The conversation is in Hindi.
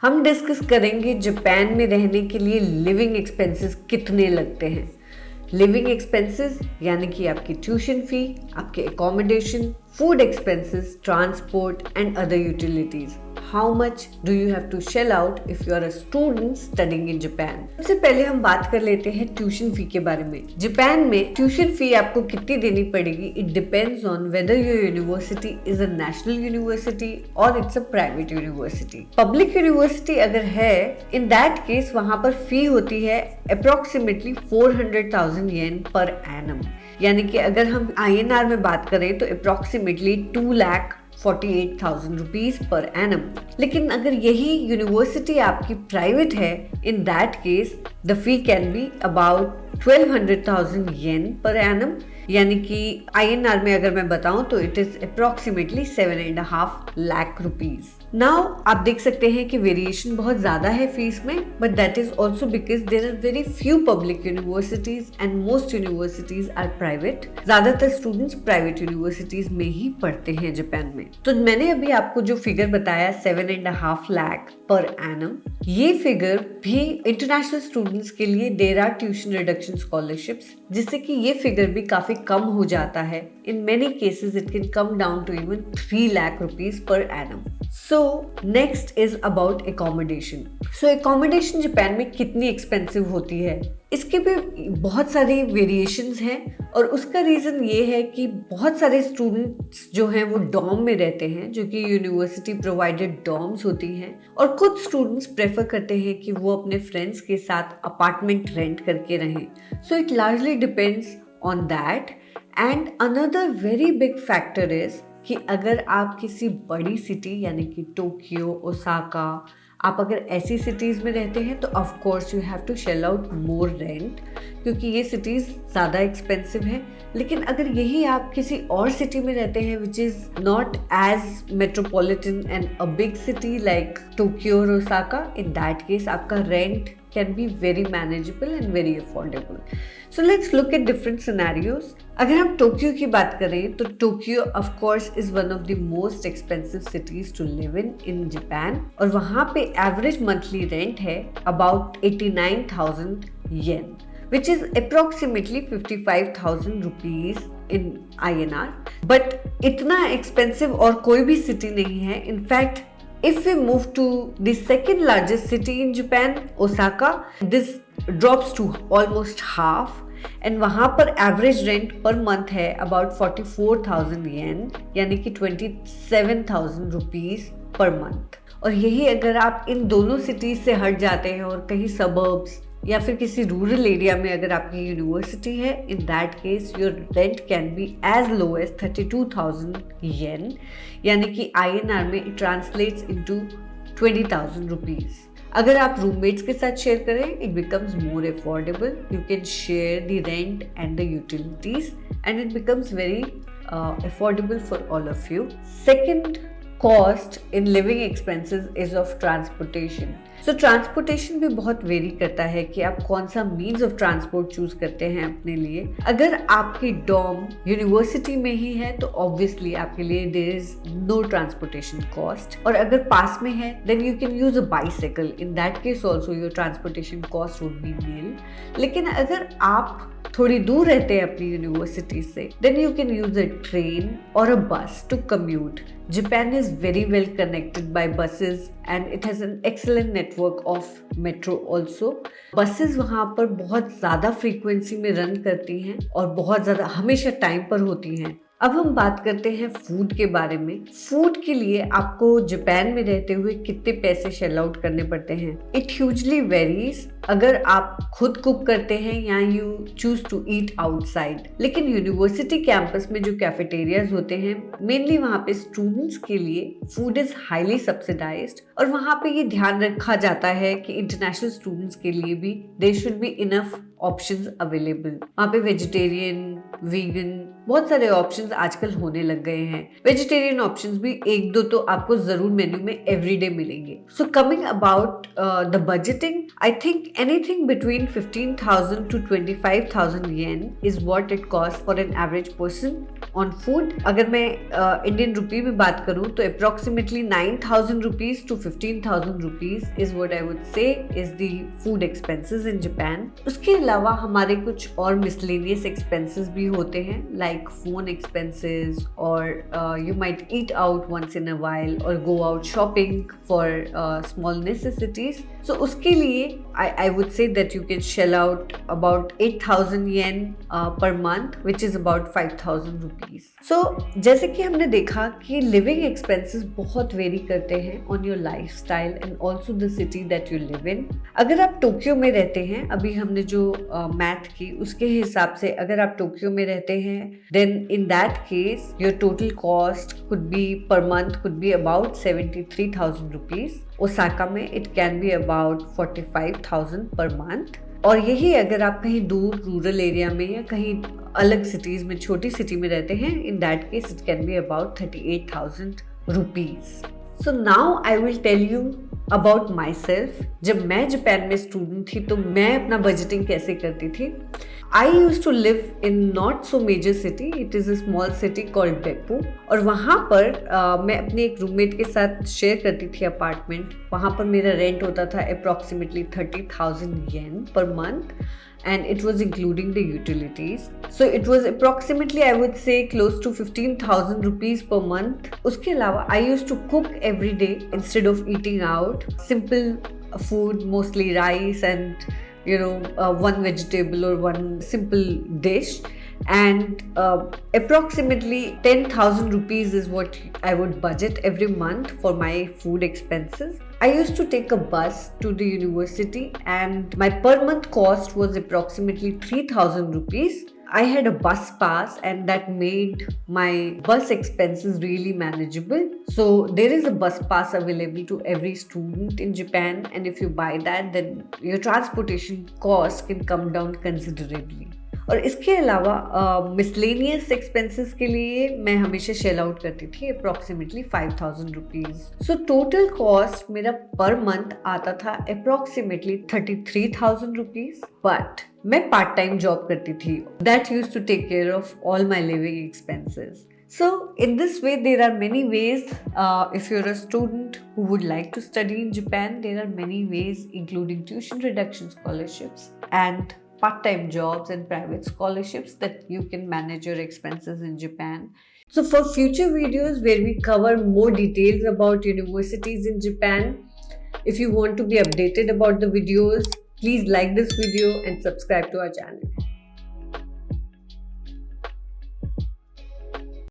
हम डिस्कस करेंगे जापान में रहने के लिए लिविंग एक्सपेंसेस कितने लगते हैं। लिविंग एक्सपेंसेस यानी कि आपकी ट्यूशन फी, आपके accommodation, food expenses, transport and other utilities. How much do you have to shell out if you are a student studying in Japan. सबसे पहले हम बात कर लेते हैं ट्यूशन फी के बारे में। जापान में ट्यूशन फी आपको कितनी देनी पड़ेगी, it depends on whether your university is a national university और it's a private university. Public university अगर है, इन दैट केस वहां पर फी होती है अप्रोक्सीमेटली 400,000 येन पर एनम, यानी कि अगर हम INR में बात करें तो अप्रोक्सीमेटली 2,48,000 रुपीज पर एनम। लेकिन अगर यही यूनिवर्सिटी आपकी प्राइवेट है, in that case the fee can be about 1200,000 yen per annum, यानी कि INR में अगर मैं बताऊं तो it is approximately 7.5 lakh rupees. Now आप देख सकते हैं कि वेरिएशन बहुत ज्यादा है फीस में, but that is also because there are very few public universities and most universities are private. ज्यादातर स्टूडेंट्स प्राइवेट यूनिवर्सिटीज में ही पढ़ते हैं जापान में। तो मैंने अभी आपको जो फिगर बताया 7.5 लाख पर एनम, ये फिगर भी इंटरनेशनल स्टूडेंट्स के लिए there are tuition reduction scholarships, जिससे कि ये फिगर भी काफी कम हो जाता है। In many cases it can come down to even 3 lakh rupees per annum. So next is about accommodation. So accommodation Japan में कितनी एक्सपेंसिव होती है, इसके भी बहुत सारी वेरिएशंस हैं और उसका रीज़न ये है कि बहुत सारे स्टूडेंट्स जो हैं वो डॉर्म में रहते हैं, जो कि यूनिवर्सिटी प्रोवाइडेड डॉर्म्स होती हैं, और कुछ स्टूडेंट्स प्रेफर करते हैं कि वो अपने फ्रेंड्स के साथ अपार्टमेंट रेंट करके रहें। So it largely depends on that. And another very big factor is कि अगर आप किसी बड़ी सिटी यानी कि टोक्यो, ओसाका, आप अगर ऐसी सिटीज़ में रहते हैं तो of course you have to shell out more rent, क्योंकि ये सिटीज़ ज़्यादा एक्सपेंसिव हैं। लेकिन अगर यही आप किसी और सिटी में रहते हैं which is not as metropolitan and a big city like Tokyo और ओसाका, इन दैट केस आपका rent can be very manageable and very affordable. So let's look at different scenarios. अगर हम टोक्यो की बात करें तो Tokyo of course is one of the most expensive cities to live in Japan, और वहाँ पे average monthly rent है about 89,000 yen, which is approximately 55,000 rupees in INR. But इतना expensive और कोई भी city नहीं है। In fact, if we move to the second largest city in Japan, Osaka, this drops to almost half, and वहाँ पर average rent per month है about 44,000 yen, यानी कि 27,000 rupees per month। और यही अगर आप इन दोनों सिटीज से हट जाते हैं और कहीं सबर्ब्स या फिर किसी रूरल एरिया में अगर आपकी यूनिवर्सिटी है, in that case your rent can be as low as 32,000 yen, यानी कि INR में इट ट्रांसलेट्स इनटू 20,000 रुपीज। अगर आप रूममेट्स के साथ शेयर करें, it becomes more affordable, you can share the rent and the utilities and it becomes very affordable for all of you. Second cost in living expenses is of transportation. So transportation भी बहुत वेरी करता है कि आप कौन सा means of transport चूज करते हैं अपने लिए। अगर आपकी डॉर्म यूनिवर्सिटी में ही है तो obviously आपके लिए there is no transportation cost, और अगर पास में है then you can use a bicycle. In that case also your transportation cost would be nil. लेकिन अगर आप थोड़ी दूर रहते हैं अपनी यूनिवर्सिटी से, then you can use a train or a bus to commute. Japan is very well connected by buses and it has an excellent network of metro also. Buses वहाँ पर बहुत ज़्यादा फ्रीक्वेंसी में रन करती हैं और बहुत ज़्यादा हमेशा टाइम पर होती हैं। अब हम बात करते हैं फूड के बारे में। फूड के लिए आपको जापान में रहते हुए कितने पैसे शेल आउट करने पड़ते हैं, इट ह्यूजली वेरीज अगर आप खुद कुक करते हैं या you choose to eat outside. लेकिन यूनिवर्सिटी कैंपस में जो कैफेटेरियाज होते हैं, मेनली वहाँ पे स्टूडेंट्स के लिए फूड इज हाईली सब्सिडाइज्ड, और वहाँ पे ये ध्यान रखा जाता है कि इंटरनेशनल स्टूडेंट्स के लिए भी there should be enough options available. वहाँ पे वेजिटेरियन, वीगन, बहुत सारे ऑप्शंस आजकल होने लग गए हैं। वेजिटेरियन ऑप्शंस भी एक दो तो आपको जरूर मेन्यू में एवरीडे मिलेंगे। So coming about the budgeting, I think anything between 15,000 to 25,000 yen is what it costs for an average person on food. अगर मैं इंडियन रुपी में बात करूं तो approximately 9,000 rupees to 15,000 rupees is what I would say is the food expenses in Japan. उसके अलावा हमारे कुछ और मिसलेनियस एक्सपेंसेस भी होते हैं, लाइक फोन एक्सपेंसेस, और you might eat out once in a while और go out shopping for small necessities. So उसके लिए I would say that you can shell out about 8,000 yen per month, which is about 5,000 rupees. So जैसे कि हमने देखा कि living expenses बहुत वेरी करते हैं on your lifestyle and also the city that you live in. अगर आप टोक्यो में रहते हैं, अभी हमने जो मैथ की उसके हिसाब से अगर आप टोक्यो में रहते हैं, then in that case your total cost could be per month could be about 73,000 rupees. Osaka में it can be about 45,000 per month. और यही अगर आप कहीं दूर रूरल एरिया में या कहीं अलग सिटीज में, छोटी सिटी में रहते हैं, in that case it can be about 38,000 rupees. So now I will tell you about myself. जब मैं जापान में स्टूडेंट थी तो मैं अपना बजटिंग कैसे करती थी। I used to live in not so major city. It is a small city called Beppu. और वहाँ पर मैं अपने एक रूममेट के साथ शेयर करती थी अपार्टमेंट। वहाँ पर मेरा रेंट होता था approximately 30,000 yen per month. And it was including the utilities. So it was approximately, I would say, close to 15,000 rupees per month. उसके अलावा I used to cook every day instead of eating out. Simple food, mostly rice and one vegetable or one simple dish. And approximately 10,000 rupees is what I would budget every month for my food expenses. I used to take a bus to the university and my per month cost was approximately 3,000 rupees. I had a bus pass and that made my bus expenses really manageable. So there is a bus pass available to every student in Japan, and if you buy that, then your transportation cost can come down considerably. और इसके अलावा मिसलेनियस एक्सपेंसेस के लिए मैं हमेशा शेल आउट करती थी approximately 5,000 rupees. So total cost मेरा पर मंथ आता था अप्रॉक्सीमेटली 33,000 रुपीज। बट मैं पार्ट टाइम जॉब करती थी that used to take care of all my living expenses. So in this way, there are many ways. If you're a student who would like to study in Japan, there are many ways, including tuition reduction scholarships and part-time jobs and private scholarships, that you can manage your expenses in Japan. So for future videos where we cover more details about universities in Japan, if you want to be updated about the videos, please like this video and subscribe to our channel.